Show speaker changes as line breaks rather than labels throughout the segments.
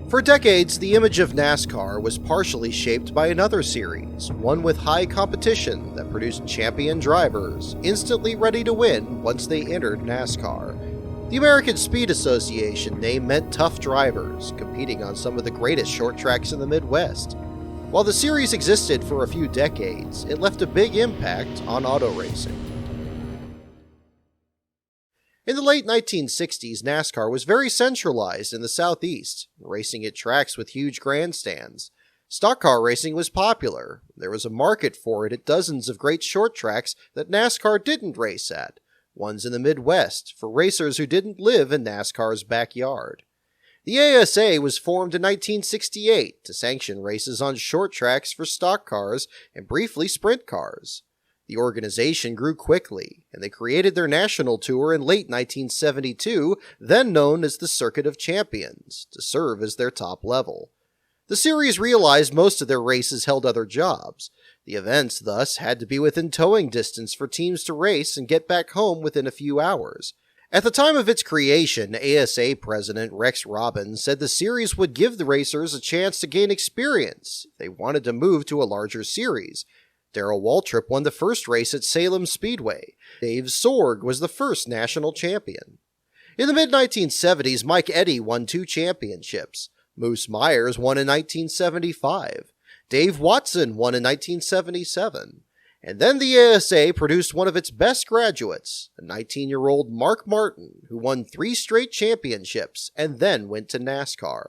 For decades, the image of NASCAR was partially shaped by another series, one with high competition that produced champion drivers, instantly ready to win once they entered NASCAR. The American Speed Association name meant tough drivers, competing on some of the greatest short tracks in the Midwest. While the series existed for a few decades, it left a big impact on auto racing. In the late 1960s, NASCAR was very centralized in the Southeast, racing at tracks with huge grandstands. Stock car racing was popular. There was a market for it at dozens of great short tracks that NASCAR didn't race at, ones in the Midwest, for racers who didn't live in NASCAR's backyard. The ASA was formed in 1968 to sanction races on short tracks for stock cars and briefly sprint cars. The organization grew quickly, and they created their national tour in late 1972, then known as the Circuit of Champions, to serve as their top level. The series realized most of their races held other jobs. The events, thus, had to be within towing distance for teams to race and get back home within a few hours. At the time of its creation, ASA President Rex Robbins said the series would give the racers a chance to gain experience if they wanted to move to a larger series. Darrell Waltrip won the first race at Salem Speedway. Dave Sorg was the first national champion. In the mid-1970s, Mike Eddy won 2 championships. Moose Myers won in 1975. Dave Watson won in 1977. And then the ASA produced one of its best graduates, a 19-year-old Mark Martin, who won 3 straight championships and then went to NASCAR.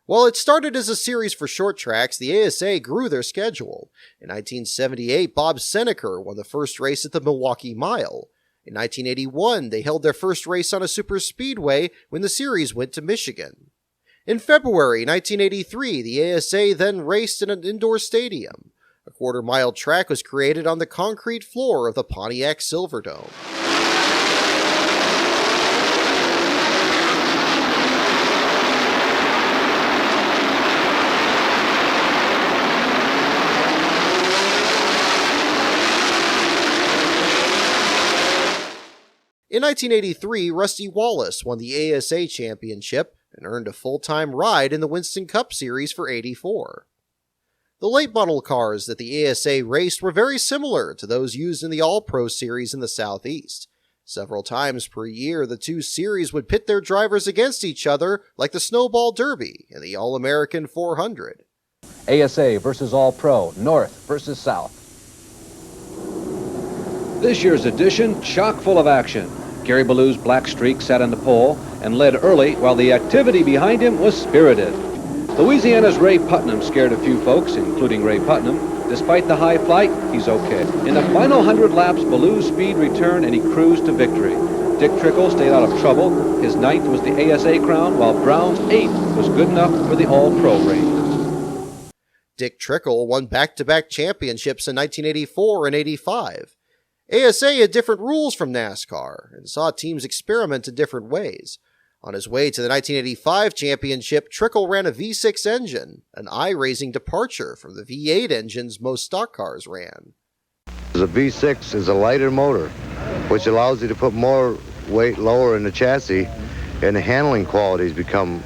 While it started as a series for short tracks, the ASA grew their schedule. In 1978, Bob Seneker won the first race at the Milwaukee Mile. In 1981, they held their first race on a superspeedway when the series went to Michigan. In February 1983, the ASA then raced in an indoor stadium. A quarter-mile track was created on the concrete floor of the Pontiac Silverdome. In 1983, Rusty Wallace won the ASA championship and earned a full-time ride in the Winston Cup Series for '84. The late model cars that the ASA raced were very similar to those used in the All-Pro Series in the Southeast. Several times per year, the two series would pit their drivers against each other like the Snowball Derby and the All-American 400.
ASA versus All-Pro, North versus South. This year's edition, chock full of action. Gary Ballou's Black Streak sat on the pole and led early while the activity behind him was spirited. Louisiana's Ray Putnam scared a few folks, including Ray Putnam. Despite the high flight, he's okay. In the final 100 laps, Ballou's speed returned and he cruised to victory. Dick Trickle stayed out of trouble. His 9th was the ASA crown, while Brown's 8th was good enough for the All-Pro ring.
Dick Trickle won back-to-back championships in 1984 and '85. ASA had different rules from NASCAR and saw teams experiment in different ways. On his way to the 1985 championship, Trickle ran a V6 engine, an eye-raising departure from the V8 engines most stock cars ran.
The V6 is a lighter motor, which allows you to put more weight lower in the chassis, and the handling qualities become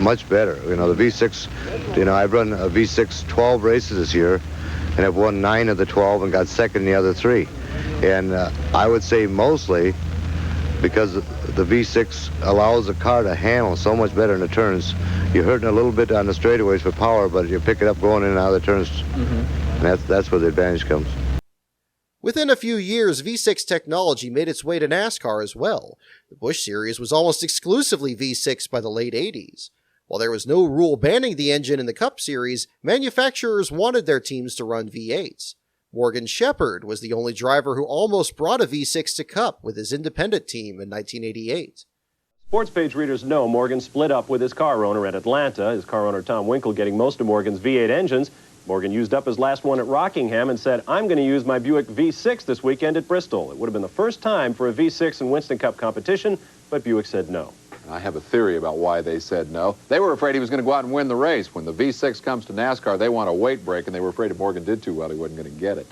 much better. The V6, I've run a V6 12 races this year, and I've won 9 of the 12 and got second in the other 3. And I would say mostly because the V6 allows the car to handle so much better in the turns. You're hurting a little bit on the straightaways for power, but you pick it up going in and out of the turns. And that's where the advantage comes.
Within a few years, V6 technology made its way to NASCAR as well. The Busch Series was almost exclusively V6 by the late 80s. While there was no rule banning the engine in the Cup Series, manufacturers wanted their teams to run V8s. Morgan Shepherd was the only driver who almost brought a V6 to Cup with his independent team in 1988.
Sports page readers know Morgan split up with his car owner at Atlanta, his car owner Tom Winkle getting most of Morgan's V8 engines. Morgan used up his last one at Rockingham and said, "I'm going to use my Buick V6 this weekend at Bristol." It would have been the first time for a V6 in Winston Cup competition, but Buick said no.
I have a theory about why they said no. They were afraid he was going to go out and win the race. When the V6 comes to NASCAR, they want a weight break, and they were afraid if Morgan did too well, he wasn't going to get it.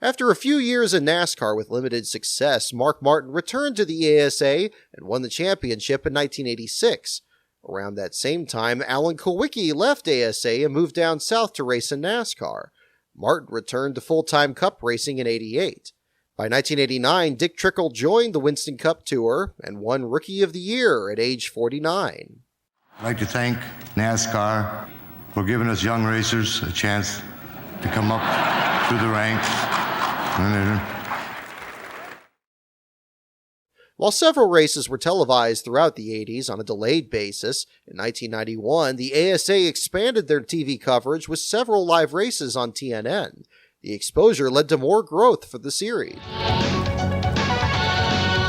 After a few years in NASCAR with limited success, Mark Martin returned to the ASA and won the championship in 1986. Around that same time, Alan Kulwicki left ASA and moved down south to race in NASCAR. Martin returned to full-time Cup racing in '88. By 1989, Dick Trickle joined the Winston Cup Tour and won Rookie of the Year at age 49.
I'd like to thank NASCAR for giving us young racers a chance to come up through the ranks.
While several races were televised throughout the 80s on a delayed basis, in 1991, the ASA expanded their TV coverage with several live races on TNN. The exposure led to more growth for the series.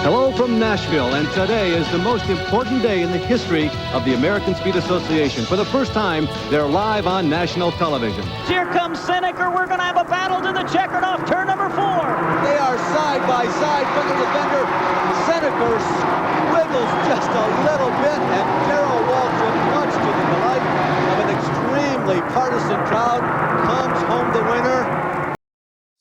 Hello from Nashville, and today is the most important day in the history of the American Speed Association. For the first time, they're live on national television.
Here comes Seneca. We're going to have a battle to the checkered off turn number 4.
They are side by side, fender to fender. Seneca wiggles just a little bit, and Darrell Waltrip, much to the delight of an extremely partisan crowd, comes home the winner.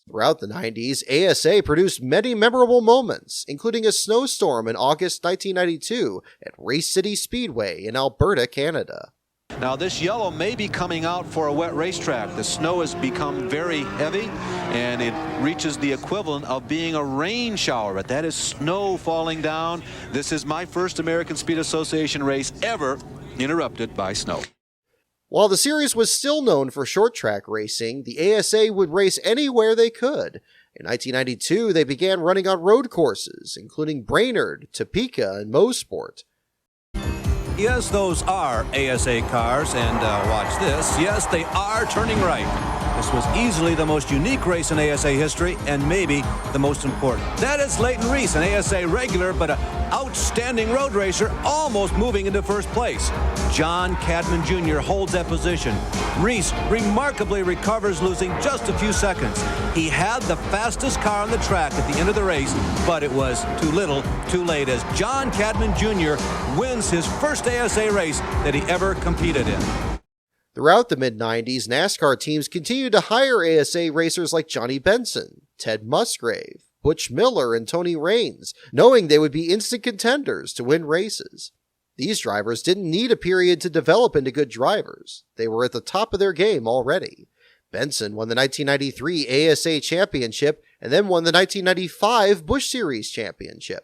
Throughout the 90s, ASA produced many memorable moments, including a snowstorm in August 1992 at Race City Speedway in Alberta, Canada.
Now this yellow may be coming out for a wet racetrack. The snow has become very heavy and it reaches the equivalent of being a rain shower, but that is snow falling down. This is my first American Speed Association race ever interrupted by snow.
While the series was still known for short track racing, the ASA would race anywhere they could. In 1992, they began running on road courses, including Brainerd, Topeka, and Mosport.
Yes, those are ASA cars, and watch this. Yes, they are turning right. This was easily the most unique race in ASA history, and maybe the most important. That is Leighton Reese, an ASA regular, but an outstanding road racer, almost moving into first place. John Cadman Jr. holds that position. Reese remarkably recovers, losing just a few seconds. He had the fastest car on the track at the end of the race, but it was too little, too late, as John Cadman Jr. wins his first ASA race that he ever competed in.
Throughout the mid-90s, NASCAR teams continued to hire ASA racers like Johnny Benson, Ted Musgrave, Butch Miller, and Tony Raines, knowing they would be instant contenders to win races. These drivers didn't need a period to develop into good drivers. They were at the top of their game already. Benson won the 1993 ASA Championship and then won the 1995 Busch Series Championship.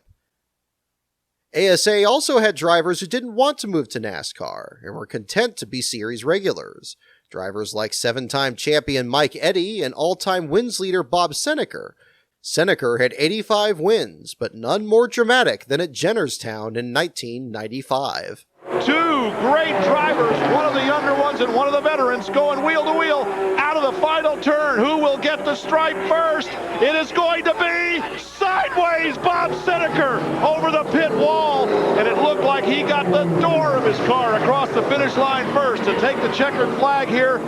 ASA also had drivers who didn't want to move to NASCAR and were content to be series regulars. Drivers like 7-time champion Mike Eddy and all-time wins leader Bob Seneca. Seneca had 85 wins, but none more dramatic than at Jennerstown in 1995.
Two great drivers, one of the younger ones and one of the veterans, going wheel to wheel out of the final turn. Who will get the stripe first? It is going to be sideways Bob Seneca over the pit wall, and it looked like he got the door of his car across the finish line first to take the checkered flag here.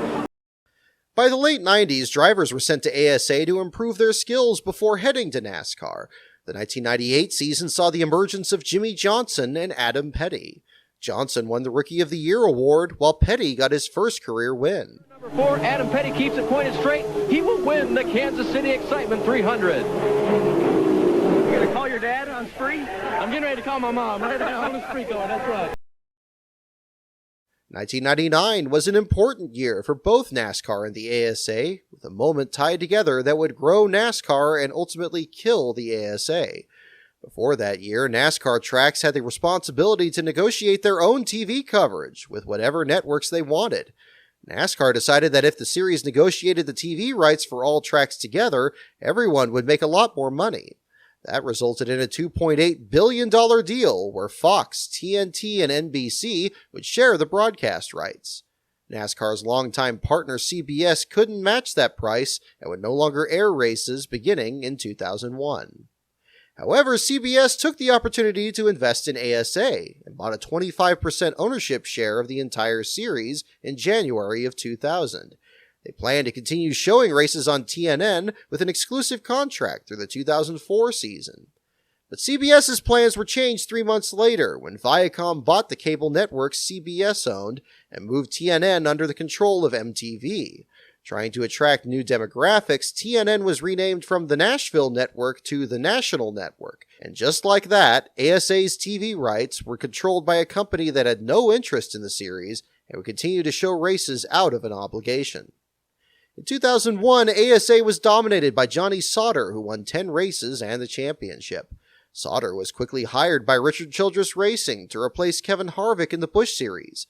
By the late 90s, drivers were sent to ASA to improve their skills before heading to NASCAR. The 1998 season saw the emergence of Jimmie Johnson and Adam Petty. Johnson won the Rookie of the Year award, while Petty got his first career win.
Number 4, Adam Petty keeps it pointed straight. He will win the Kansas City Excitement 300. You gonna call your dad on spree? I'm getting ready to call my mom. Right now, on the spree going, that's right.
1999 was an important year for both NASCAR and the ASA, with a moment tied together that would grow NASCAR and ultimately kill the ASA. Before that year, NASCAR tracks had the responsibility to negotiate their own TV coverage with whatever networks they wanted. NASCAR decided that if the series negotiated the TV rights for all tracks together, everyone would make a lot more money. That resulted in a $2.8 billion deal where Fox, TNT, and NBC would share the broadcast rights. NASCAR's longtime partner CBS couldn't match that price and would no longer air races beginning in 2001. However, CBS took the opportunity to invest in ASA and bought a 25% ownership share of the entire series in January of 2000. They plan to continue showing races on TNN with an exclusive contract through the 2004 season. But CBS's plans were changed 3 months later when Viacom bought the cable network CBS owned and moved TNN under the control of MTV. Trying to attract new demographics, TNN was renamed from the Nashville Network to the National Network. And just like that, ASA's TV rights were controlled by a company that had no interest in the series and would continue to show races out of an obligation. In 2001, ASA was dominated by Johnny Sauter, who won 10 races and the championship. Sauter was quickly hired by Richard Childress Racing to replace Kevin Harvick in the Busch Series.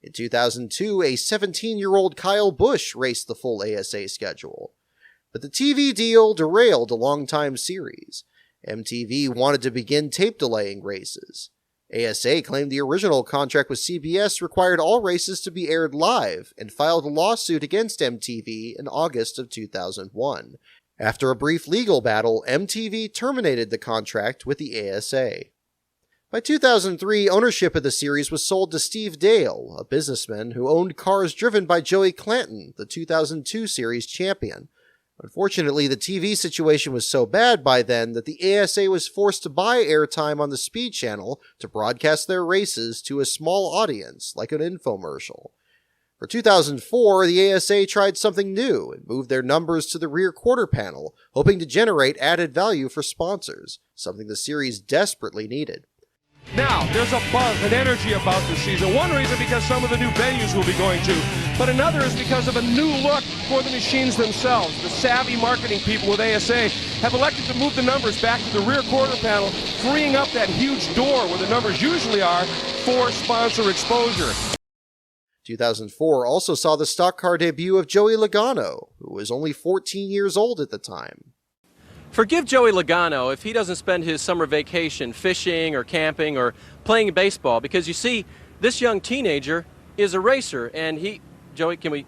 In 2002, a 17-year-old Kyle Busch raced the full ASA schedule. But the TV deal derailed a long-time series. MTV wanted to begin tape delaying races. ASA claimed the original contract with CBS required all races to be aired live and filed a lawsuit against MTV in August of 2001. After a brief legal battle, MTV terminated the contract with the ASA. By 2003, ownership of the series was sold to Steve Dale, a businessman who owned cars driven by Joey Clanton, the 2002 series champion. Unfortunately, the TV situation was so bad by then that the ASA was forced to buy airtime on the Speed Channel to broadcast their races to a small audience, like an infomercial. For 2004, the ASA tried something new and moved their numbers to the rear quarter panel, hoping to generate added value for sponsors, something the series desperately needed.
Now, there's a buzz and energy about this season. One reason because some of the new venues we'll be going to, but another is because of a new look for the machines themselves. The savvy marketing people with ASA have elected to move the numbers back to the rear quarter panel, freeing up that huge door where the numbers usually are for sponsor exposure.
2004 also saw the stock car debut of Joey Logano, who was only 14 years old at the time.
Forgive Joey Logano if he doesn't spend his summer vacation fishing or camping or playing baseball, because you see, this young teenager is a racer, and Joey, can we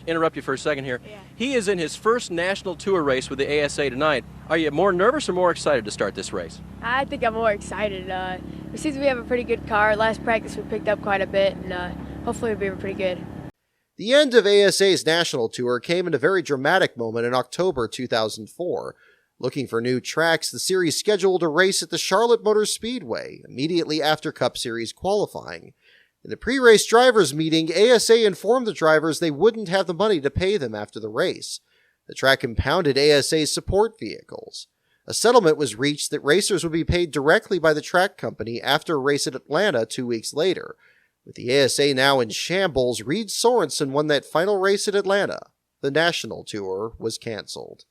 interrupt you for a second here? Yeah. He is in his first national tour race with the ASA tonight. Are you more nervous or more excited to start this race?
I think I'm more excited. It seems we have a pretty good car. Last practice we picked up quite a bit, and hopefully we'll be pretty good.
The end of ASA's national tour came at a very dramatic moment in October 2004. Looking for new tracks, the series scheduled a race at the Charlotte Motor Speedway immediately after Cup Series qualifying. In the pre-race drivers' meeting, ASA informed the drivers they wouldn't have the money to pay them after the race. The track impounded ASA's support vehicles. A settlement was reached that racers would be paid directly by the track company after a race at Atlanta 2 weeks later. With the ASA now in shambles, Reed Sorensen won that final race at Atlanta. The national tour was canceled.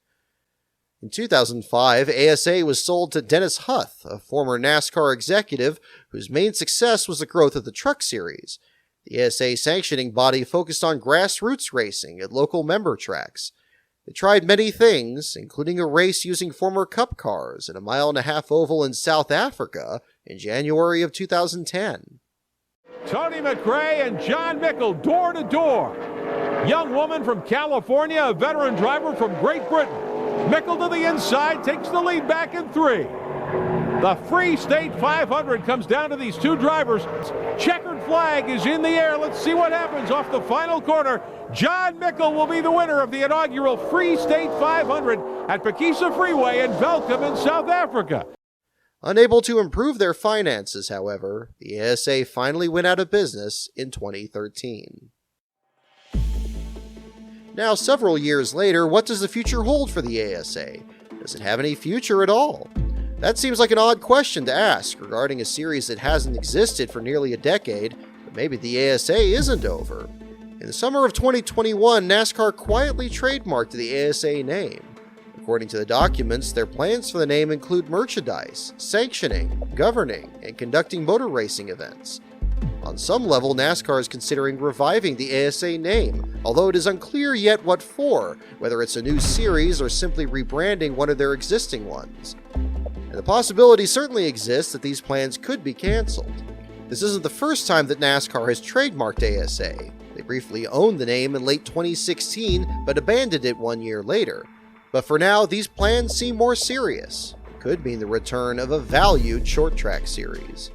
In 2005, ASA was sold to Dennis Huth, a former NASCAR executive whose main success was the growth of the Truck Series. The ASA sanctioning body focused on grassroots racing at local member tracks. They tried many things, including a race using former Cup cars at a 1.5-mile oval in South Africa in January of 2010.
Tony McRae and John Mickle, door to door. Young woman from California, a veteran driver from Great Britain. Mickle to the inside, takes the lead back in 3. The Free State 500 comes down to these two drivers. Checkered flag is in the air. Let's see what happens off the final corner. John Mickle will be the winner of the inaugural Free State 500 at Pakisa Freeway in Velkom in South Africa.
Unable to improve their finances, however, the ASA finally went out of business in 2013. Now, several years later, what does the future hold for the ASA? Does it have any future at all? That seems like an odd question to ask regarding a series that hasn't existed for nearly a decade, but maybe the ASA isn't over. In the summer of 2021, NASCAR quietly trademarked the ASA name. According to the documents, their plans for the name include merchandise, sanctioning, governing, and conducting motor racing events. On some level, NASCAR is considering reviving the ASA name, although it is unclear yet what for, whether it's a new series or simply rebranding one of their existing ones. And the possibility certainly exists that these plans could be canceled. This isn't the first time that NASCAR has trademarked ASA. They briefly owned the name in late 2016, but abandoned it 1 year later. But for now, these plans seem more serious. It could mean the return of a valued short track series.